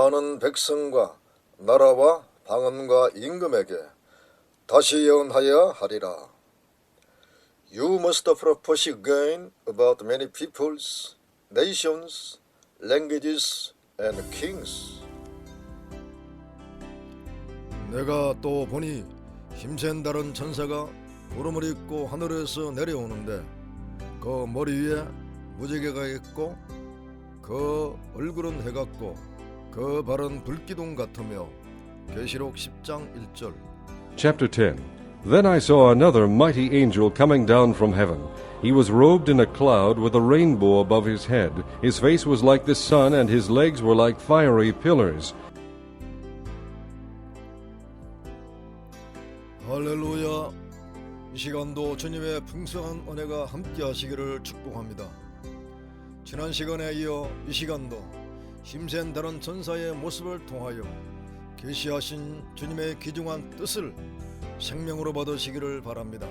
많은 백성과 나라와 방언과 임금에게 다시 예언하여 하리라. You must propose again about many peoples, nations, languages, and kings. 내가 또 보니 힘센 다른 천사가 구름을 입고 하늘에서 내려오는데 그 머리 위에 무지개가 있고 그 얼굴은 해 같고 그 발은 불기둥 같으며. 계시록 10장 1절. Chapter 10. Then I saw another mighty angel coming down from heaven. He was robed in a cloud with a rainbow above his head. His face was like the sun, and his legs were like fiery pillars. 할렐루야. 이 시간도 주님의 풍성한 은혜가 함께 하시기를 축복합니다. 지난 시간에 이어 이 시간도 힘센 다른 천사의 모습을 통하여 계시하신 주님의 귀중한 뜻을 생명으로 받으시기를 바랍니다.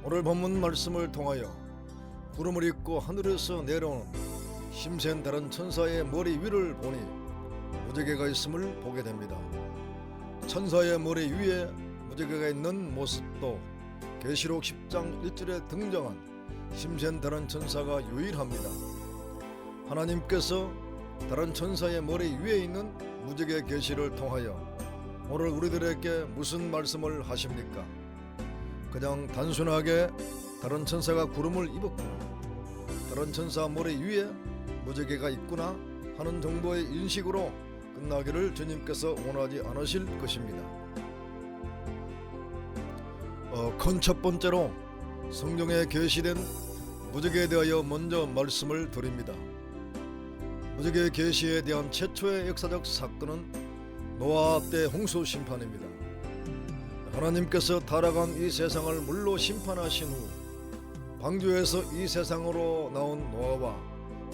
오늘 본문 말씀을 통하여 구름을 입고 하늘에서 내려오는 힘센 다른 천사의 머리 위를 보니 무지개가 있음을 보게 됩니다. 천사의 머리 위에 무지개가 있는 모습도 계시록 10장 1절에 등장한 힘센 다른 천사가 유일합니다. 하나님께서 다른 천사의 머리 위에 있는 무지개 계시를 통하여 오늘 우리들에게 무슨 말씀을 하십니까? 그냥 단순하게 다른 천사가 구름을 입었구나, 다른 천사 머리 위에 무지개가 있구나 하는 정도의 인식으로 끝나기를 주님께서 원하지 않으실 것입니다. 큰 첫 번째로 성경에 계시된 무지개에 대하여 먼저 말씀을 드립니다. 무지개 계시에 대한 최초의 역사적 사건은 노아 때 홍수 심판입니다. 하나님께서 타락한 이 세상을 물로 심판하신 후 방주에서 이 세상으로 나온 노아와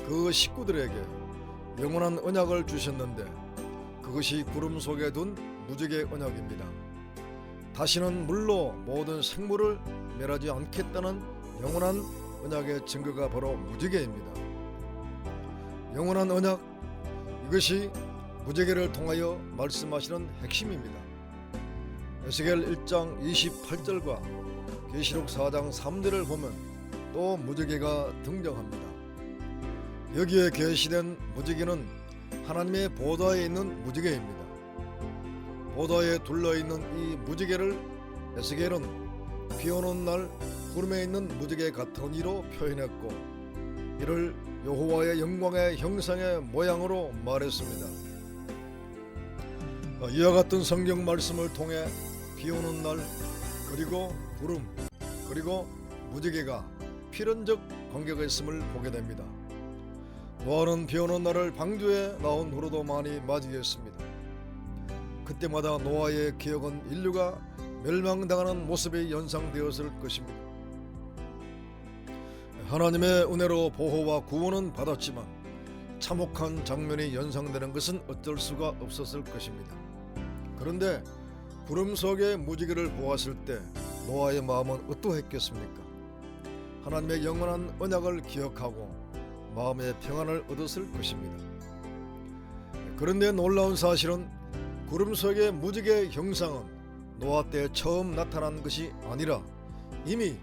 그 식구들에게 영원한 언약을 주셨는데 그것이 구름 속에 둔 무지개 언약입니다. 다시는 물로 모든 생물을 멸하지 않겠다는 영원한 언약의 증거가 바로 무지개입니다. 영원한 언약, 이것이 무지개를 통하여 말씀하시는 핵심입니다. 에스겔 1장 28절과 계시록 4장 3절을 보면 또 무지개가 등장합니다. 여기에 계시된 무지개는 하나님의 보좌에 있는 무지개입니다. 보좌에 둘러있는 이 무지개를 에스겔은 비오는 날 구름에 있는 무지개 같은 이로 표현했고 이를 여호와의 영광의 형상의 모양으로 말했습니다. 이와 같은 성경 말씀을 통해 비오는 날 그리고 구름 그리고 무지개가 필연적 관계가 있음을 보게 됩니다. 노아는 비오는 날을 방주에 나온 후로도 많이 맞이했습니다. 그때마다 노아의 기억은 인류가 멸망당하는 모습이 연상되었을 것입니다. 하나님의 은혜로 보호와 구원은 받았지만 참혹한 장면이 연상되는 것은 어쩔 수가 없었을 것입니다. 그런데 구름 속의 무지개를 보았을 때 노아의 마음은 어떠했겠습니까? 하나님의 영원한 언약을 기억하고 마음의 평안을 얻었을 것입니다. 그런데 놀라운 사실은 구름 속의 무지개 형상은 노아 때 처음 나타난 것이 아니라 이미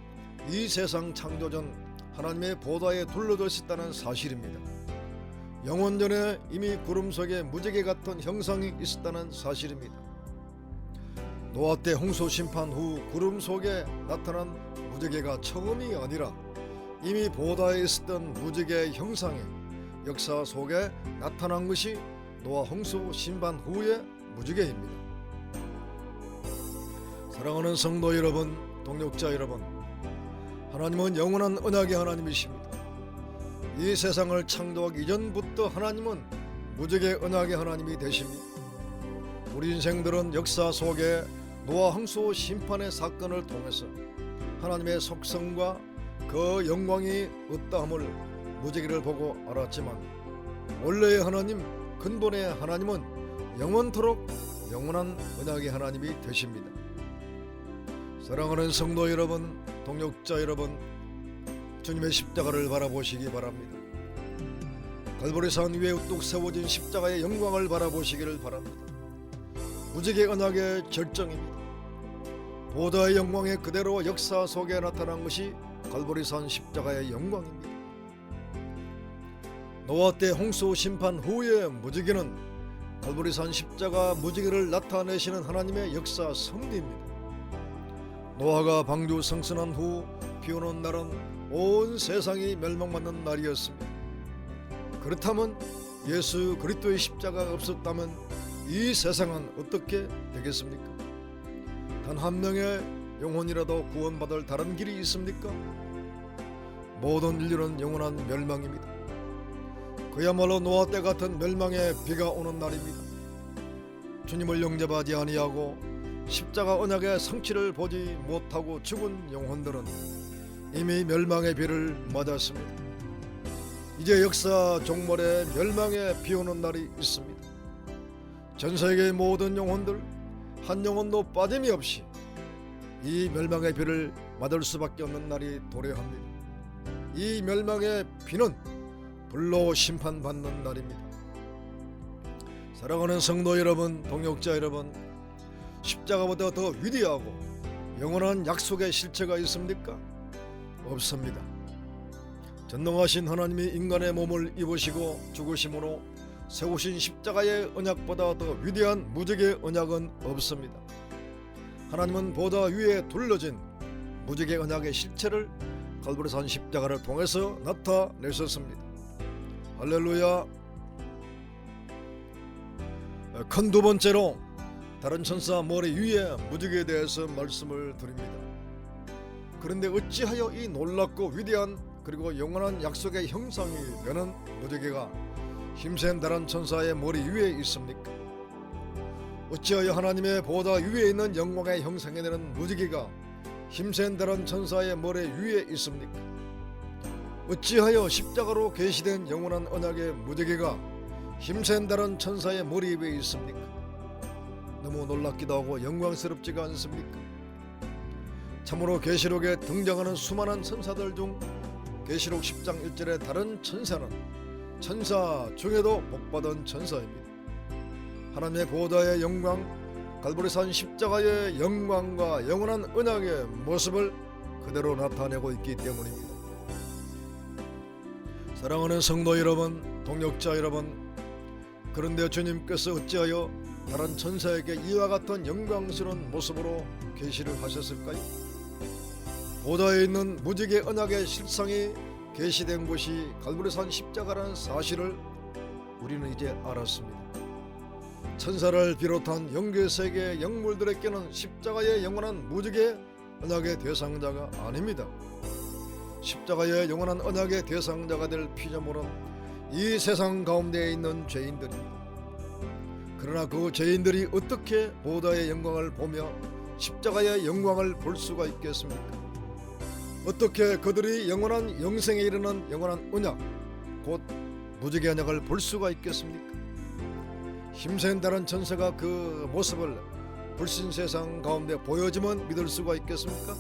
이 세상 창조 전 하나님의 보좌에 둘러져 있었다는 사실입니다. 영원 전에 이미 구름 속에 무지개 같은 형상이 있었다는 사실입니다. 노아 때 홍수 심판 후 구름 속에 나타난 무지개가 처음이 아니라 이미 보좌에 있었던 무지개 형상이 역사 속에 나타난 것이 노아 홍수 심판 후의 무지개입니다. 사랑하는 성도 여러분, 동역자 여러분, 하나님은 영원한 언약의 하나님이십니다. 이 세상을 창조하기 이전부터 하나님은 무지개 언약의 하나님이 되십니다. 우리 인생들은 역사 속에 노아 홍수 심판의 사건을 통해서 하나님의 속성과 그 영광이 어떠함을 무지개를 보고 알았지만 원래의 하나님, 근본의 하나님은 영원토록 영원한 언약의 하나님이 되십니다. 사랑하는 성도 여러분, 동역자 여러분, 주님의 십자가를 바라보시기 바랍니다. 갈보리산 위에 우뚝 세워진 십자가의 영광을 바라보시기를 바랍니다. 무지개 언약의 절정입니다. 보좌의 영광의 그대로 역사 속에 나타난 것이 갈보리산 십자가의 영광입니다. 노아 때 홍수 심판 후에 무지개는 갈보리산 십자가 무지개를 나타내시는 하나님의 역사 섭리입니다. 노아가 방주 성선한 후 비오는 날은 온 세상이 멸망받는 날이었습니다. 그렇다면 예수 그리스도의 십자가가 없었다면 이 세상은 어떻게 되겠습니까? 단 한 명의 영혼이라도 구원받을 다른 길이 있습니까? 모든 인류는 영원한 멸망입니다. 그야말로 노아 때 같은 멸망의 비가 오는 날입니다. 주님을 영접하지 아니하고 십자가 언약의 성취를 보지 못하고 죽은 영혼들은 이미 멸망의 비를 맞았습니다. 이제 역사 종말에 멸망의 비 오는 날이 있습니다. 전 세계의 모든 영혼들 한 영혼도 빠짐이 없이 이 멸망의 비를 맞을 수밖에 없는 날이 도래합니다. 이 멸망의 비는 불로 심판받는 날입니다. 사랑하는 성도 여러분, 동역자 여러분, 십자가보다 더 위대하고 영원한 약속의 실체가 있습니까? 없습니다. 전능하신 하나님이 인간의 몸을 입으시고 죽으심으로 세우신 십자가의 언약보다 더 위대한 무지개 언약은 없습니다. 하나님은 보좌 위에 둘러진 무지개 언약의 실체를 갈보리산 십자가를 통해서 나타내셨습니다. 할렐루야. 큰 두 번째로 다른 천사 머리 위에 무지개에 대해서 말씀을 드립니다. 그런데 어찌하여 이 놀랍고 위대한 그리고 영원한 약속의 형상이 되는 무지개가 힘센 다른 천사의 머리 위에 있습니까? 어찌하여 하나님의 보좌 위에 있는 영광의 형상이 되는 무지개가 힘센 다른 천사의 머리 위에 있습니까? 어찌하여 십자가로 계시된 영원한 언약의 무지개가 힘센 다른 천사의 머리 위에 있습니까? 너무 놀랍기도 하고 영광스럽지가 않습니까? 참으로 계시록에 등장하는 수많은 천사들 중 계시록 10장 1절의 다른 천사는 천사 중에도 복받은 천사입니다. 하나님의 보좌의 영광, 갈보리산 십자가의 영광과 영원한 언약의 모습을 그대로 나타내고 있기 때문입니다. 사랑하는 성도 여러분, 동역자 여러분, 그런데 주님께서 어찌하여 다른 천사에게 이와 같은 영광스러운 모습으로 계시를 하셨을까요? 보좌에 있는 무지개 언약의 실상이 계시된 곳이 갈보리산 십자가라는 사실을 우리는 이제 알았습니다. 천사를 비롯한 영계세계의 영물들에게는 십자가의 영원한 무지개 언약의 대상자가 아닙니다. 십자가의 영원한 언약의 대상자가 될 피조물은 이 세상 가운데에 있는 죄인들입니다. 그러나 그 죄인들이 어떻게 보좌의 영광을 보며 십자가의 영광을 볼 수가 있겠습니까? 어떻게 그들이 영원한 영생에 이르는 영원한 언약, 곧 무지개 언약을 볼 수가 있겠습니까? 힘센 다른 천사가 그 모습을 불신 세상 가운데 보여주면 믿을 수가 있겠습니까?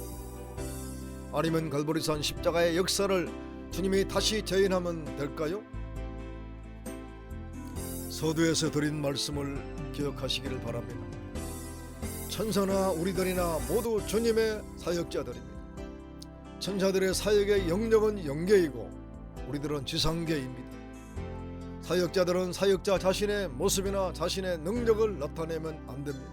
아니면 갈보리산 십자가의 역사를 주님이 다시 재현하면 될까요? 서두에서 드린 말씀을 기억하시기를 바랍니다. 천사나 우리들이나 모두 주님의 사역자들입니다. 천사들의 사역의 영역은 영계이고 우리들은 지상계입니다. 사역자들은 사역자 자신의 모습이나 자신의 능력을 나타내면 안 됩니다.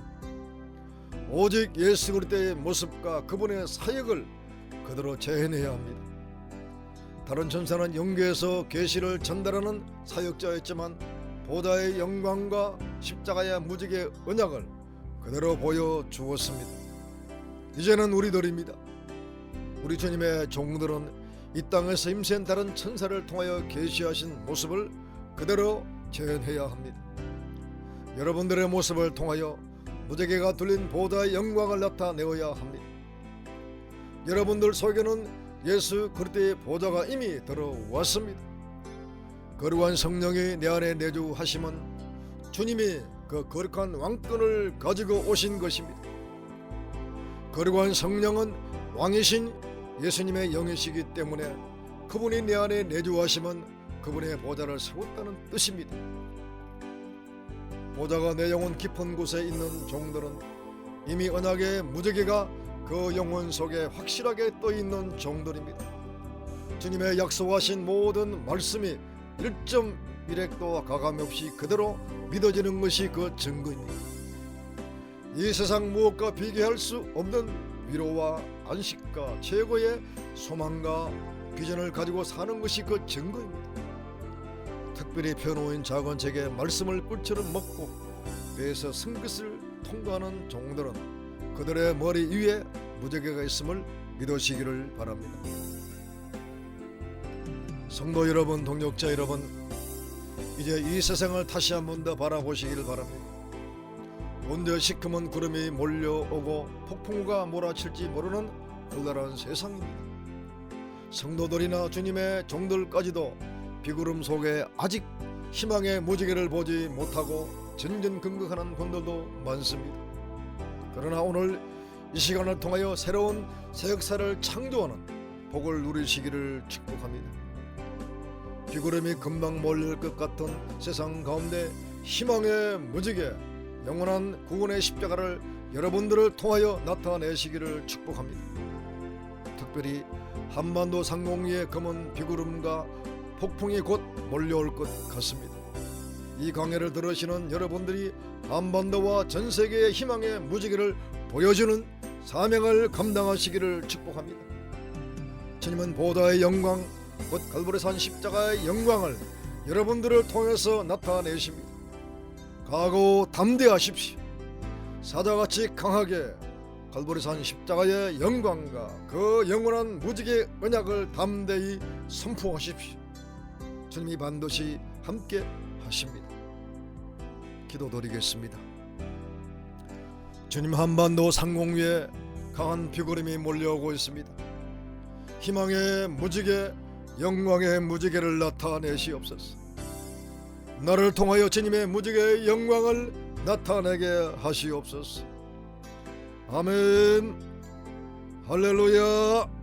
오직 예수 그리스도의 모습과 그분의 사역을 그대로 재현해야 합니다. 다른 천사는 영계에서 계시를 전달하는 사역자였지만 보좌의 영광과 십자가의 무지개 언약을 그대로 보여주었습니다. 이제는 우리들입니다. 우리 주님의 종들은 이 땅에서 힘센 다른 천사를 통하여 계시하신 모습을 그대로 재현해야 합니다. 여러분들의 모습을 통하여 무지개가 둘린 보좌의 영광을 나타내어야 합니다. 여러분들 속에는 예수 그리스도의 보좌가 이미 들어왔습니다. 거룩한 성령이 내 안에 내주하심은 주님이 그 거룩한 왕권을 가지고 오신 것입니다. 거룩한 성령은 왕이신 예수님의 영이시기 때문에 그분이 내 안에 내주하심은 그분의 보좌를 세웠다는 뜻입니다. 보좌가 내 영혼 깊은 곳에 있는 종들은 이미 언약의 무지개가 그 영혼 속에 확실하게 떠 있는 종들입니다. 주님의 약속하신 모든 말씀이 1.1핵도 가감없이 그대로 믿어지는 것이 그 증거입니다. 이 세상 무엇과 비교할 수 없는 위로와 안식과 최고의 소망과 비전을 가지고 사는 것이 그 증거입니다. 특별히 펴놓인 작은 책의 말씀을 꿀처럼 먹고 배에서 쓴것을 통과하는 종들은 그들의 머리 위에 무지개가 있음을 믿으시기를 바랍니다. 성도 여러분, 동역자 여러분, 이제 이 세상을 다시 한 번 더 바라보시기를 바랍니다. 온데 시커먼 구름이 몰려오고 폭풍우가 몰아칠지 모르는 홀라란 세상입니다. 성도들이나 주님의 종들까지도 비구름 속에 아직 희망의 무지개를 보지 못하고 전전긍긍하는 분들도 많습니다. 그러나 오늘 이 시간을 통하여 새로운 새 역사를 창조하는 복을 누리시기를 축복합니다. 비구름이 금방 몰릴 것 같은 세상 가운데 희망의 무지개, 영원한 구원의 십자가를 여러분들을 통하여 나타내시기를 축복합니다. 특별히 한반도 상공위의 검은 비구름과 폭풍이 곧 몰려올 것 같습니다. 이 강해를 들으시는 여러분들이 한반도와 전 세계의 희망의 무지개를 보여주는 사명을 감당하시기를 축복합니다. 주님은 보좌의 영광, 곧 갈보리산 십자가의 영광을 여러분들을 통해서 나타내십니다. 각오 담대하십시오. 사자같이 강하게 갈보리산 십자가의 영광과 그 영원한 무지개 언약을 담대히 선포하십시오. 주님이 반드시 함께 하십니다. 기도드리겠습니다. 주님, 한반도 상공 위에 강한 비구름이 몰려오고 있습니다. 희망의 무지개, 영광의 무지개를 나타내시옵소서. 나를 통하여 주님의 무지개의 영광을 나타내게 하시옵소서. 아멘. 할렐루야.